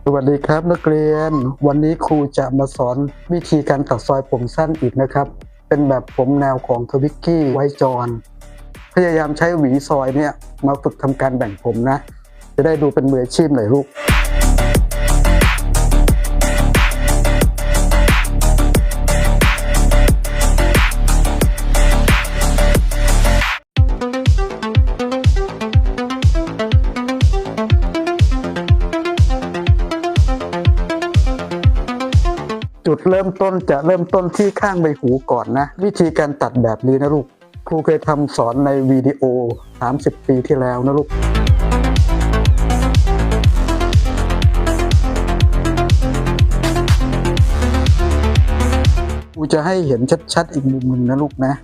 สวัสดีครับนักเรียนวันนี้ครูจะมาสอนวิธีการตัดซอยผมสั้นอีกนะครับเป็นแบบผมแนวของทวิกกี้ไวท์จอนพยายามใช้หวีซอยเนี่ยมาฝึกทำการแบ่งผมนะจะได้ดูเป็นมืออาชีพหน่อยลูกจุดเริ่มต้นจะเริ่มต้นที่ข้างใบหูก่อนนะวิธีการตัดแบบนี้นะลูกครูเคยทำสอนในวิดีโอ30 ปีที่แล้วนะลูกครูจะให้เห็นชัดๆอีกมุมหนึ่งนะลูกนะ